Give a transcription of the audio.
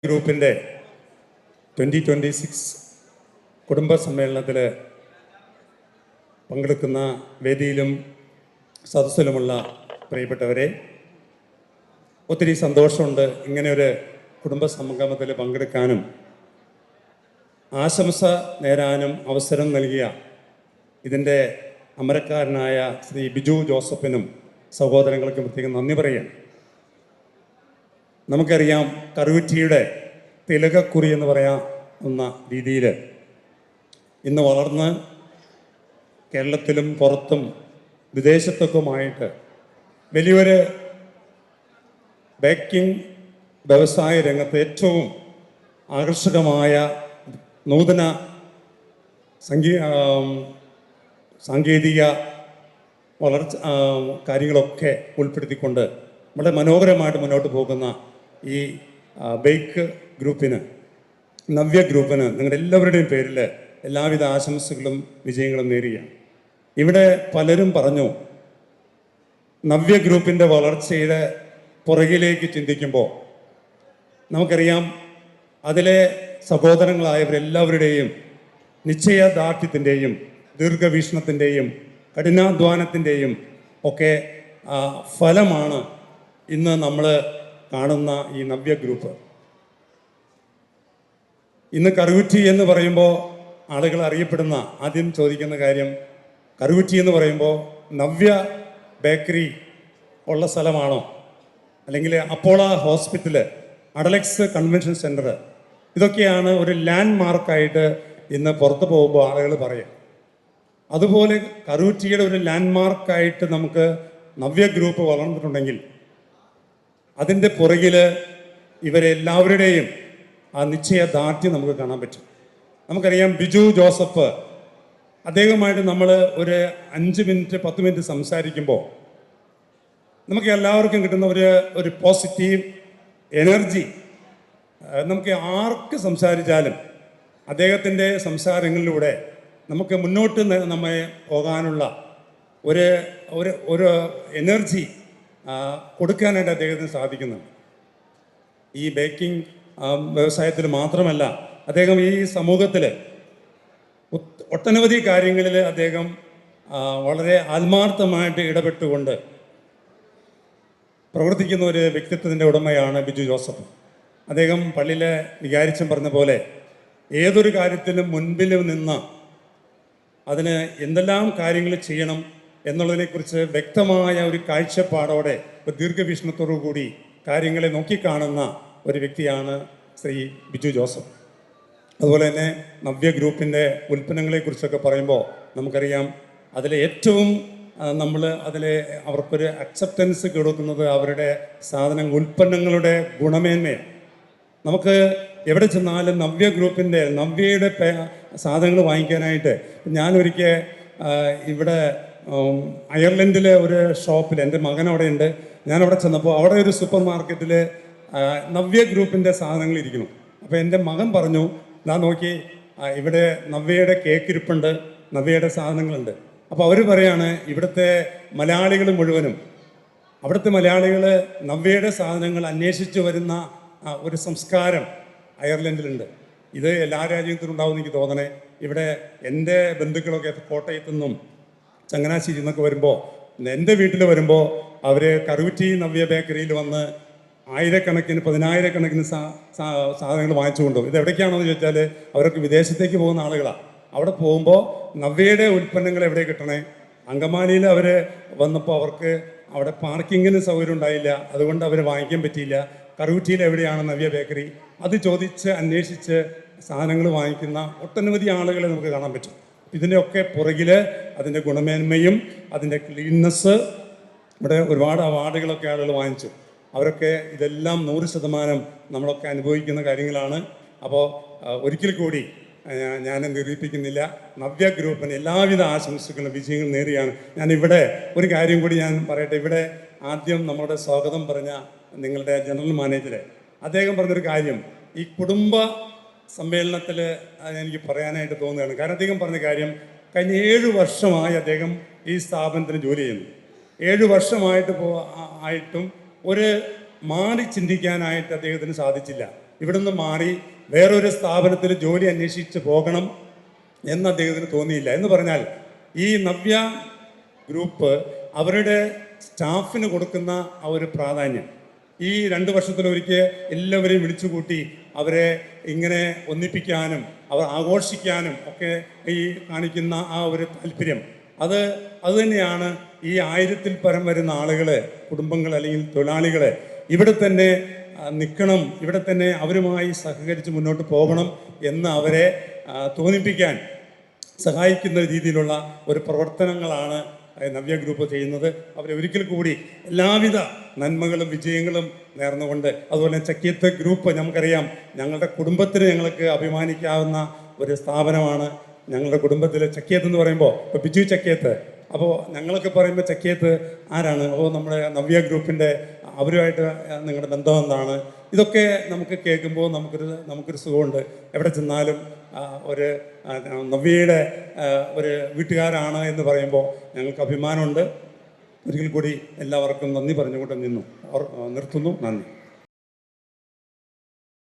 ഗ്രൂപ്പിൻ്റെ 2026 കുടുംബ സമ്മേളനത്തിൽ പങ്കെടുക്കുന്ന വേദിയിലും സദസ്സിലുമുള്ള പ്രിയപ്പെട്ടവരെ, ഒത്തിരി സന്തോഷമുണ്ട് ഇങ്ങനെയൊരു കുടുംബ സംഗമത്തിൽ പങ്കെടുക്കാനും ആശംസ നേരാനും അവസരം നൽകിയ ഇതിൻ്റെ അമരക്കാരനായ ശ്രീ ബിജു ജോസഫിനും സഹോദരങ്ങൾക്കും പ്രത്യേകം നന്ദി പറയുകയാണ്. നമുക്കറിയാം, കറുകുറ്റിയുടെ തിലകക്കുറി എന്ന് പറയാവുന്ന രീതിയിൽ ഇന്ന് വളർന്ന് കേരളത്തിലും പുറത്തും വിദേശത്തൊക്കെയുമായിട്ട് വലിയൊരു ബേക്കിംഗ് വ്യവസായ രംഗത്ത് ഏറ്റവും ആകർഷകമായ നൂതന സാങ്കേതിക വളർച്ച കാര്യങ്ങളൊക്കെ ഉൾപ്പെടുത്തിക്കൊണ്ട് വളരെ മനോഹരമായിട്ട് മുന്നോട്ട് പോകുന്ന ഈ ബേക്ക് ഗ്രൂപ്പിന്, നവ്യ ഗ്രൂപ്പിന് നിങ്ങളുടെ എല്ലാവരുടെയും പേരിൽ എല്ലാവിധ ആശംസകളും വിജയങ്ങളും നേരുകയാണ്. ഇവിടെ പലരും പറഞ്ഞു, നവ്യ ഗ്രൂപ്പിൻ്റെ വളർച്ചയുടെ പുറകിലേക്ക് ചിന്തിക്കുമ്പോൾ നമുക്കറിയാം, അതിലെ സഹോദരങ്ങളായവരെല്ലാവരുടെയും നിശ്ചയദാർഢ്യത്തിൻ്റെയും ദീർഘവീക്ഷണത്തിൻ്റെയും കഠിനാധ്വാനത്തിൻ്റെയും ഒക്കെ ഫലമാണ് ഇന്ന് നമ്മൾ കാണുന്ന ഈ നവ്യ ഗ്രൂപ്പ്. ഇന്ന് കറുകുറ്റി എന്ന് പറയുമ്പോൾ ആളുകൾ അറിയപ്പെടുന്ന, ആദ്യം ചോദിക്കുന്ന കാര്യം, കറുകുറ്റി എന്ന് പറയുമ്പോൾ നവ്യ ബേക്കറി ഉള്ള സ്ഥലമാണോ, അല്ലെങ്കിൽ Apollo hospital, Adlux convention centre, ഇതൊക്കെയാണ് ഒരു ലാൻഡ് മാർക്കായിട്ട് ഇന്ന് പുറത്ത് പോകുമ്പോൾ ആളുകൾ പറയും. അതുപോലെ കറുകുറ്റിയുടെ ഒരു ലാൻഡ് മാർക്കായിട്ട് നമുക്ക് നവ്യ ഗ്രൂപ്പ് വളർന്നിട്ടുണ്ടെങ്കിൽ അതിൻ്റെ പുറകിൽ ഇവരെല്ലാവരുടെയും ആ നിശ്ചയദാർഢ്യം നമുക്ക് കാണാൻ പറ്റും. നമുക്കറിയാം, ബിജു ജോസഫ്, അദ്ദേഹവുമായിട്ട് നമ്മൾ ഒരു 5 മിനിറ്റ് 10 മിനിറ്റ് സംസാരിക്കുമ്പോൾ നമുക്ക് എല്ലാവർക്കും കിട്ടുന്ന ഒരു പോസിറ്റീവ് എനർജി, നമുക്ക് ആർക്ക് സംസാരിച്ചാലും അദ്ദേഹത്തിൻ്റെ സംസാരങ്ങളിലൂടെ നമുക്ക് മുന്നോട്ട് നമ്മെ പോകാനുള്ള ഒരു എനർജി കൊടുക്കാനായിട്ട് അദ്ദേഹത്തിന് സാധിക്കുന്നുണ്ട്. ഈ ബേക്കിംഗ് വ്യവസായത്തിൽ മാത്രമല്ല, അദ്ദേഹം ഈ സമൂഹത്തിൽ ഒട്ടനവധി കാര്യങ്ങളിൽ അദ്ദേഹം വളരെ ആത്മാർത്ഥമായിട്ട് ഇടപെട്ടുകൊണ്ട് പ്രവർത്തിക്കുന്ന ഒരു വ്യക്തിത്വത്തിൻ്റെ ഉടമയാണ് ബിജു ജോസഫ്. അദ്ദേഹം പള്ളിയിലെ വികാരിച്ചൻ പറഞ്ഞ പോലെ ഏതൊരു കാര്യത്തിലും മുൻപിൽ നിന്ന് അതിന് എന്തെല്ലാം കാര്യങ്ങൾ ചെയ്യണം എന്നുള്ളതിനെക്കുറിച്ച് വ്യക്തമായ ഒരു കാഴ്ചപ്പാടോടെ, ഒരു ദീർഘവീക്ഷണത്തോടു കൂടി കാര്യങ്ങളെ നോക്കിക്കാണുന്ന ഒരു വ്യക്തിയാണ് ശ്രീ ബിജു ജോസഫ്. അതുപോലെ തന്നെ നവ്യ ഗ്രൂപ്പിൻ്റെ ഉൽപ്പന്നങ്ങളെക്കുറിച്ചൊക്കെ പറയുമ്പോൾ നമുക്കറിയാം, അതിലെ ഏറ്റവും അവർക്കൊരു അക്സെപ്റ്റൻസ് കൊടുക്കുന്നത് അവരുടെ ഉൽപ്പന്നങ്ങളുടെ ഗുണമേന്മയാണ്. നമുക്ക് എവിടെ ചെന്നാലും നവ്യ ഗ്രൂപ്പിൻ്റെ, നവ്യയുടെ സാധനങ്ങൾ വാങ്ങിക്കാനായിട്ട് ഞാനൊരിക്കൽ ഇവിടെ അയർലൻഡിലെ ഒരു ഷോപ്പിൽ, എൻ്റെ മകൻ അവിടെ ഉണ്ട്, ഞാനവിടെ ചെന്നപ്പോൾ അവിടെ ഒരു സൂപ്പർ മാർക്കറ്റിൽ നവ്യ ഗ്രൂപ്പിൻ്റെ സാധനങ്ങൾ ഇരിക്കുന്നു. അപ്പോൾ എൻ്റെ മകൻ പറഞ്ഞു, ഞാൻ നോക്കി, ഇവിടെ നവ്യയുടെ കേക്ക് ഇരിപ്പുണ്ട്, നവ്യയുടെ സാധനങ്ങളുണ്ട്. അപ്പോൾ അവർ പറയാണ്, ഇവിടുത്തെ മലയാളികൾ മുഴുവനും, അവിടുത്തെ മലയാളികൾ നവ്യയുടെ സാധനങ്ങൾ അന്വേഷിച്ച് വരുന്ന ഒരു സംസ്കാരം അയർലൻഡിലുണ്ട്. ഇത് എല്ലാ രാജ്യത്തിലും ഉണ്ടാവുമെന്ന് എനിക്ക് തോന്നണേ. ഇവിടെ എൻ്റെ ബന്ധുക്കളൊക്കെ കോട്ടയത്തു നിന്നും ചങ്ങനാശ്ശേരി എന്നൊക്കെ വരുമ്പോൾ, എൻ്റെ വീട്ടിൽ വരുമ്പോൾ അവർ കറുകുറ്റി നവ്യ ബേക്കറിയിൽ വന്ന് ആയിരക്കണക്കിന് 10,000-കണക്കിന് സാധനങ്ങൾ വാങ്ങിച്ചു കൊണ്ടുപോകും. ഇത് എവിടേക്കാണെന്ന് ചോദിച്ചാൽ അവരൊക്കെ വിദേശത്തേക്ക് പോകുന്ന ആളുകളാണ്. അവിടെ പോകുമ്പോൾ നവ്യയുടെ ഉൽപ്പന്നങ്ങൾ എവിടെ കിട്ടണേ? അങ്കമാലിയിൽ അവർ വന്നപ്പോൾ അവർക്ക് അവിടെ പാർക്കിങ്ങിന് സൗകര്യം ഉണ്ടായില്ല, അതുകൊണ്ട് അവർ വാങ്ങിക്കാൻ പറ്റിയില്ല. കറുകുറ്റിയിൽ എവിടെയാണ് നവ്യ ബേക്കറി? അത് ചോദിച്ച് അന്വേഷിച്ച് സാധനങ്ങൾ വാങ്ങിക്കുന്ന ഒട്ടനവധി ആളുകളെ നമുക്ക് കാണാൻ പറ്റും. ഇതിൻ്റെയൊക്കെ പുറകിൽ അതിൻ്റെ ഗുണമേന്മയും അതിൻ്റെ ക്ലീൻനെസ്, ഇവിടെ ഒരുപാട് അവാർഡുകളൊക്കെ ആളുകൾ വാങ്ങിച്ചു. അവരൊക്കെ ഇതെല്ലാം 100% നമ്മളൊക്കെ അനുഭവിക്കുന്ന കാര്യങ്ങളാണ്. അപ്പോൾ ഒരിക്കൽ കൂടി ഞാൻ നിരൂപിക്കുന്നില്ല, നവ്യ ഗ്രൂപ്പിന് എല്ലാവിധ ആശംസകളും വിജയങ്ങളും നേരുകയാണ്. ഞാനിവിടെ ഒരു കാര്യം കൂടി ഞാൻ പറയട്ടെ. ഇവിടെ ആദ്യം നമ്മുടെ സ്വാഗതം പറഞ്ഞ നിങ്ങളുടെ ജനറൽ മാനേജർ, അദ്ദേഹം പറഞ്ഞൊരു കാര്യം ഈ കുടുംബ സമ്മേളനത്തിൽ എനിക്ക് പറയാനായിട്ട് തോന്നുകയാണ്. കാരണം അദ്ദേഹം പറഞ്ഞ കാര്യം, കഴിഞ്ഞ 7 വർഷമായി അദ്ദേഹം ഈ സ്ഥാപനത്തിന് ജോലി ചെയ്യുന്നു. 7 വർഷമായിട്ടും ഒരു മാറി ചിന്തിക്കാനായിട്ട് അദ്ദേഹത്തിന് സാധിച്ചില്ല. ഇവിടുന്ന് മാറി വേറൊരു സ്ഥാപനത്തിൽ ജോലി അന്വേഷിച്ച് പോകണം എന്ന് അദ്ദേഹത്തിന് തോന്നിയില്ല. എന്ന് പറഞ്ഞാൽ ഈ നവ്യ ഗ്രൂപ്പ് അവരുടെ സ്റ്റാഫിന് കൊടുക്കുന്ന ആ ഒരു പ്രാധാന്യം, ഈ 2 വർഷത്തിലൊരിക്കൽ എല്ലാവരെയും വിളിച്ചുകൂട്ടി അവരെ ഇങ്ങനെ ഒന്നിപ്പിക്കാനും അവർ ആഘോഷിക്കാനും ഒക്കെ ഈ കാണിക്കുന്ന ആ ഒരു താല്പര്യം, അത് തന്നെയാണ് ഈ 1000-ൽ പരം വരുന്ന ആളുകൾ, കുടുംബങ്ങൾ അല്ലെങ്കിൽ തൊഴിലാളികൾ ഇവിടെ തന്നെ നിൽക്കണം, ഇവിടെ തന്നെ അവരുമായി സഹകരിച്ച് മുന്നോട്ട് പോകണം എന്ന് അവരെ തോന്നിപ്പിക്കാൻ സഹായിക്കുന്ന രീതിയിലുള്ള ഒരു പ്രവർത്തനങ്ങളാണ് നവ്യ ഗ്രൂപ്പ് ചെയ്യുന്നത്. അവരെ ഒരിക്കൽ കൂടി എല്ലാവിധ നന്മകളും വിജയങ്ങളും നേർന്നുകൊണ്ട്, അതുപോലെ ചക്കിയത്ത് ഗ്രൂപ്പ് നമുക്കറിയാം, ഞങ്ങളുടെ കുടുംബത്തിന് ഞങ്ങൾക്ക് അഭിമാനിക്കാവുന്ന ഒരു സ്ഥാപനമാണ്. ഞങ്ങളുടെ കുടുംബത്തിൽ ചക്കിയത്ത് എന്ന് പറയുമ്പോൾ ഇപ്പോൾ ബിജു ചക്കിയത്ത്, അപ്പോൾ ഞങ്ങളൊക്കെ പറയുമ്പോൾ ചക്കിയത്ത് ആരാണ്? അപ്പോൾ നമ്മുടെ നവ്യ ഗ്രൂപ്പിൻ്റെ അവരുമായിട്ട് നിങ്ങളുടെ ബന്ധം എന്താണ്? ഇതൊക്കെ നമുക്ക് കേൾക്കുമ്പോൾ നമുക്കൊരു സുഖമുണ്ട്. എവിടെ ചെന്നാലും ഒരു നവ്യയുടെ ഒരു വീട്ടുകാരാണ് എന്ന് പറയുമ്പോൾ ഞങ്ങൾക്ക് അഭിമാനമുണ്ട്. ഒരിക്കൽ കൂടി എല്ലാവർക്കും നന്ദി പറഞ്ഞുകൊണ്ട് നിർത്തുന്നു. നന്ദി.